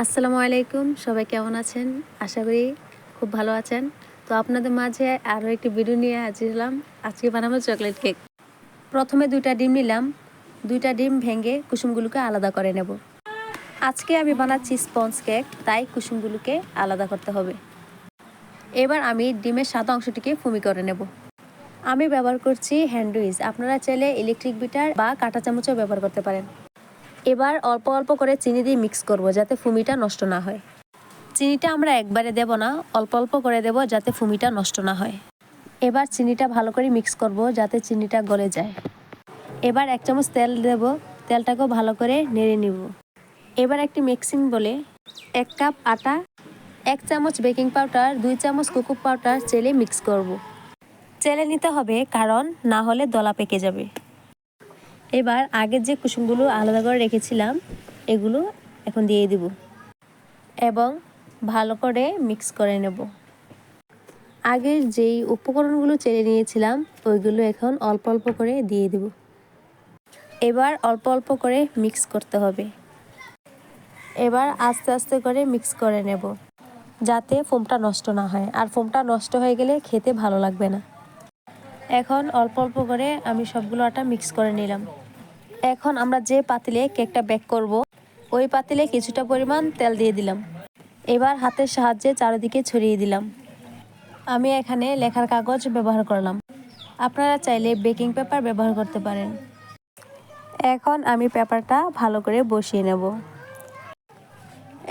আসসালামু আলাইকুম, সবাই কেমন আছেন? আশা করি খুব ভালো আছেন। তো আপনাদের মাঝে আরও একটি ভিডিও নিয়ে হাজির হলাম। আজকে বানাবো চকলেট কেক। প্রথমে 2টা ডিম নিলাম। 2টা ডিম ভেঙে কুসুমগুলোকে আলাদা করে নেব। আজকে আমি বানাচ্ছি স্পঞ্জ কেক, তাই কুসুমগুলোকে আলাদা করতে হবে। এবার আমি ডিমের সাদা অংশটিকে ফুমি করে নেব। আমি ব্যবহার করছি হ্যান্ড উইচ। আপনারা চাইলে ইলেকট্রিক বিটার বা কাঁটা চামচও ব্যবহার করতে পারেন। এবার অল্প অল্প করে চিনি দিয়ে মিক্স করব, যাতে ফুমিটা নষ্ট না হয়। চিনিটা আমরা একবারে দেব না, অল্প অল্প করে দেব, যাতে ফুমিটা নষ্ট না হয়। এবার চিনিটা ভালো করে মিক্স করব, যাতে চিনিটা গলে যায়। এবার 1 চামচ তেল দেব, তেলটাকেও ভালো করে নেড়ে নিব। এবার একটি মিক্সিং বলে 1 কাপ আটা, 1 চামচ বেকিং পাউডার, 2 চামচ কোকো পাউডার চেলে মিক্স করব। চেলে নিতে হবে, কারণ না হলে দলা পেকে যাবে। এবার আগের যে কুসুমগুলো আলাদা করে রেখেছিলাম, এগুলো এখন দিয়ে দিব এবং ভালো করে মিক্স করে নেব। আগের যেই উপকরণগুলো চেলে নিয়েছিলাম, ওইগুলো এখন অল্প অল্প করে দিয়ে দেব। এবার অল্প অল্প করে মিক্স করতে হবে। এবার আস্তে আস্তে করে মিক্স করে নেব, যাতে ফোমটা নষ্ট না হয়। আর ফোমটা নষ্ট হয়ে গেলে খেতে ভালো লাগবে না। এখন অল্প অল্প করে আমি সবগুলো আটা মিক্স করে নিলাম। এখন আমরা যে পাতিলে কেকটা বেক করব, ওই পাতিলে কিছুটা পরিমাণ তেল দিয়ে দিলাম। এবার হাতের সাহায্যে চারিদিকে ছড়িয়ে দিলাম। আমি এখানে লেখার কাগজ ব্যবহার করলাম। আপনারা চাইলে বেকিং পেপার ব্যবহার করতে পারেন। এখন আমি পেপারটা ভালো করে বসিয়ে নেব।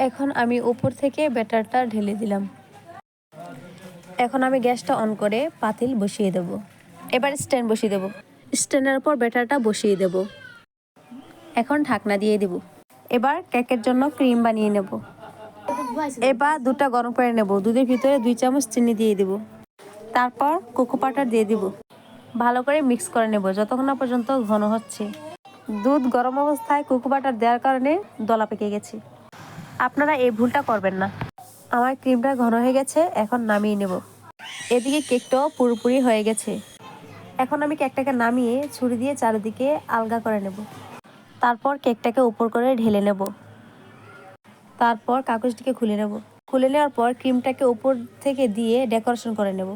এখন আমি উপর থেকে ব্যাটারটা ঢেলে দিলাম। এখন আমি গ্যাসটা অন করে পাতিল বসিয়ে দেব। এবার স্ট্যান্ড বসিয়ে দেব। স্ট্যান্ডের উপর ব্যাটারটা বসিয়ে দেব। এখন ঢাকনা দিয়ে দেব। এবার কেকের জন্য ক্রিম বানিয়ে নেব। এবার দুধটা গরম করে নেব। দুধের ভিতরে 2 চামচ চিনি দিয়ে দেব। তারপর কোকো পাউডার দিয়ে দিব। ভালো করে মিক্স করে নেব যতক্ষণ না পর্যন্ত ঘন হচ্ছে। দুধ গরম অবস্থায় কোকো পাউডার দেওয়ার কারণে দলা পেকে গেছে। আপনারা এই ভুলটা করবেন না। আমার ক্রিমটা ঘন হয়ে গেছে, এখন নামিয়ে নেব। এদিকে কেকটাও পুরোপুরি হয়ে গেছে। এখন আমি কেকটাকে নামিয়ে ছুরি দিয়ে চারিদিকে আলগা করে নেব। তারপর কেকটাকে উপর করে ঢেলে নেব। তারপর কাগজটিকে খুলে নেব। খুলে নেওয়ার পর ক্রিমটাকে উপর থেকে দিয়ে ডেকোরেশন করে নেব।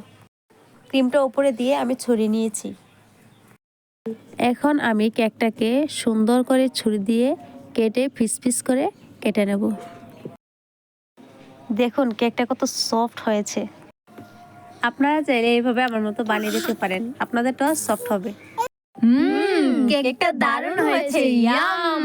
ক্রিমটা উপরে দিয়ে আমি ছড়িয়ে নিয়েছি। এখন আমি কেকটাকে সুন্দর করে ছুরি দিয়ে কেটে পিস পিস করে কেটে নেব। দেখুন কেকটা কত সফট হয়েছে। আপনারা চাইলে এইভাবে আমার মতো বানিয়ে দিতে পারেন, আপনাদেরটাও সফট হবে। কেকটা দারুণ হয়েছে, ইয়াম।